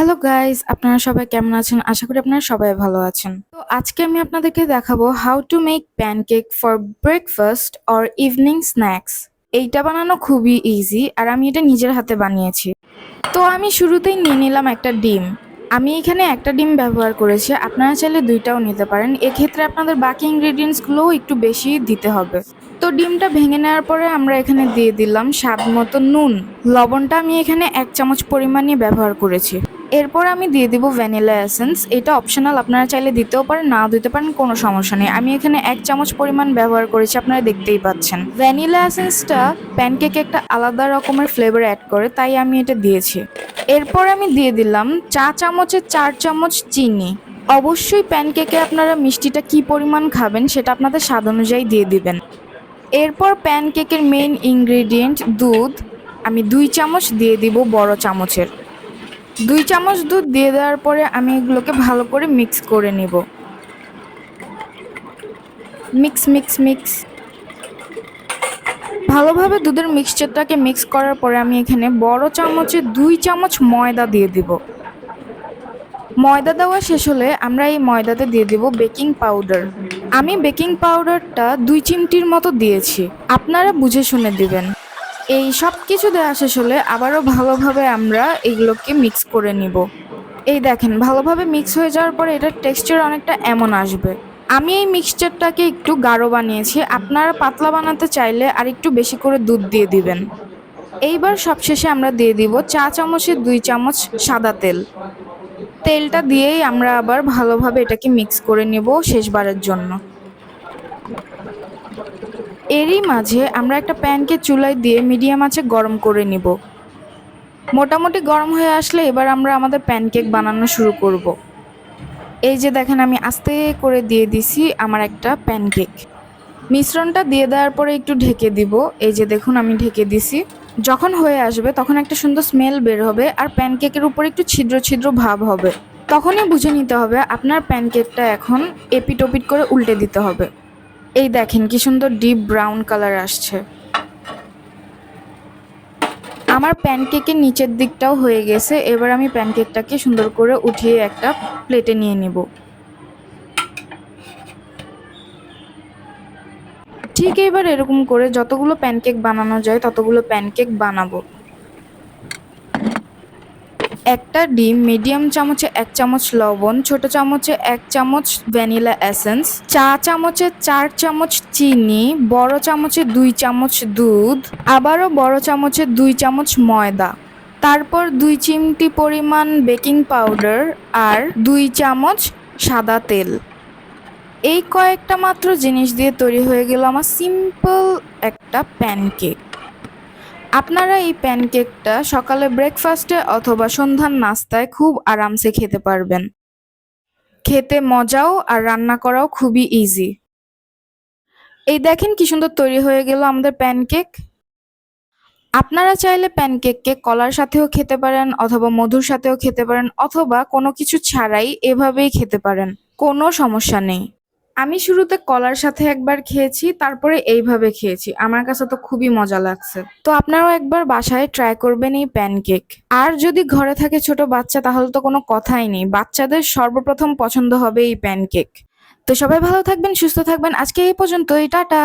Hello guys, আপনারা সবাই কেমন আছেন? আশা করি আপনারা সবাই ভালো আছেন। তো আজকে আমি আপনাদেরকে দেখাবো how to make pancake for breakfast or evening snacks. এইটা বানানো খুবই ইজি আর আমি এটা নিজের হাতে বানিয়েছি। তো আমি শুরুতেই নিয়ে নিলাম একটা ডিম। আমি এখানে একটা ডিম ব্যবহার করেছি, আপনারা চাইলে দুইটাও নিতে পারেন। এক্ষেত্রে আপনাদের বাকি ইনগ্রেডিয়েন্টসগুলোও একটু বেশি দিতে হবে। তো ডিমটা ভেঙে নেওয়ার পরে আমরা এখানে দিয়ে দিলাম স্বাদ মতো নুন। লবণটা আমি এখানে 1 চামচ পরিমাণে ব্যবহার করেছি। এরপর আমি দিয়ে দিব ভ্যানিলা এসেন্স। এটা অপশনাল, আপনারা চাইলে দিতেও পারেন, নাও দিতে পারেন, কোনো সমস্যা নেই। আমি এখানে 1 চামচ পরিমাণ ব্যবহার করেছি, আপনারা দেখতেই পাচ্ছেন। ভ্যানিলা এসেন্সটা প্যানকেকে একটা আলাদা রকমের ফ্লেভার অ্যাড করে, তাই আমি এটা দিয়েছি। এরপর আমি দিয়ে দিলাম চা চামচে 4 চামচ চিনি। অবশ্যই প্যানকেকে আপনারা মিষ্টিটা কি পরিমাণ খাবেন সেটা আপনাদের স্বাদ অনুযায়ী দিয়ে দিবেন। এরপর প্যানকেকের মেইন ইনগ্রেডিয়েন্ট দুধ, আমি 2 চামচ দিয়ে দিব বড় চামচের। 2 চামচ দুধ দিয়ে দেওয়ার পরে আমি এগুলোকে ভালো করে মিক্স করে নিব। মিক্স মিক্স মিক্স ভালোভাবে দুধের মিক্সচারটাকে মিক্স করার পরে আমি এখানে বড় চামচে 2 চামচ ময়দা দিয়ে দিব। ময়দা দেওয়া শেষ হলে আমরা এই ময়দাতে দিয়ে দিব বেকিং পাউডার। আমি বেকিং পাউডারটা 2 চিমটির মতো দিয়েছি, আপনারা বুঝে শুনে দিবেন। এই সব কিছু দেওয়া শেষ হলে আবারও ভালোভাবে আমরা এগুলোকে মিক্স করে নিব। এই দেখেন, ভালোভাবে মিক্স হয়ে যাওয়ার পরে এটার টেক্সচার অনেকটা এমন আসবে। আমি এই মিক্সচারটাকে একটু গাঢ় বানিয়েছি, আপনারা পাতলা বানাতে চাইলে আর একটু বেশি করে দুধ দিয়ে দিবেন। এইবার সবশেষে আমরা দিয়ে দিব চা চামচে 2 চামচ সাদা তেল। তেলটা দিয়েই আমরা আবার ভালোভাবে এটাকে মিক্স করে নেব শেষবারের জন্য। এরই মাঝে আমরা একটা প্যানকে চুলায় দিয়ে মিডিয়াম আঁচে গরম করে নিব। মোটামুটি গরম হয়ে আসলে এবার আমরা আমাদের প্যানকেক বানানো শুরু করব। এই যে দেখেন, আমি আস্তে করে দিয়ে দিছি আমার একটা প্যানকেক। মিশ্রণটা দিয়ে দেওয়ার পরে একটু ঢেকে দিব। এই যে দেখুন, আমি ঢেকে দিছি। যখন হয়ে আসবে তখন একটা সুন্দর স্মেল বের হবে আর প্যানকেকের উপর একটু ছিদ্র ছিদ্র ভাব হবে। তখনই বুঝে নিতে হবে আপনার প্যানকেকটা এখন এপিট ওপিট করে উল্টে দিতে হবে। এই দেখেন কি সুন্দর ডিপ ব্রাউন কালার আসছে। আমার প্যানকেকের নিচের দিকটাও হয়ে গেছে। এবার আমি প্যানকেকটাকে সুন্দর করে উঠিয়ে একটা প্লেটে নিয়ে নিব। ঠিক এবার এরকম করে যতগুলো প্যানকেক বানানো যায় ততগুলো প্যানকেক বানাবো। একটা ডিম, মিডিয়াম চামচে 1 চামচ লবণ, ছোট চামচে 1 চামচ ভ্যানিলা এসেন্স, চা চামচে 4 চামচ চিনি, বড় চামচে 2 চামচ দুধ, আবারও বড় চামচে 2 চামচ ময়দা, তারপর 2 চিমটি পরিমাণ বেকিং পাউডার আর 2 চামচ সাদা তেল। এই কয়েকটা মাত্র জিনিস দিয়ে তৈরি হয়ে গেল আমার সিম্পল একটা প্যানকেক। আপনারা এই প্যানকেকটা সকালে ব্রেকফাস্টে অথবা সন্ধ্যার নাস্তায় খুব আরামসে খেতে পারবেন। খেতে মজাও আর রান্না করাও খুবই ইজি। এই দেখেন কি সুন্দর তৈরি হয়ে গেল আমাদের প্যানকেক। আপনারা চাইলে প্যানকেককে কলার সাথেও খেতে পারেন অথবা মধুর সাথেও খেতে পারেন অথবা কোনো কিছু ছাড়াই এভাবেই খেতে পারেন, কোনো সমস্যা নেই। আমি শুরুতে কলার সাথে একবার খেয়েছি, তারপরে এইভাবে খেয়েছি, আমার কাছে তো খুবই মজা লাগছে। তো আপনারাও একবার বাসায় ট্রাই করবেন এই প্যানকেক। আর যদি ঘরে থাকে ছোট বাচ্চা তাহলে তো কোনো কথাই নেই, বাচ্চাদের সর্বপ্রথম পছন্দ হবে এই প্যানকেক। তো সবাই ভালো থাকবেন, সুস্থ থাকবেন, আজকে এই পর্যন্তই, টাটা।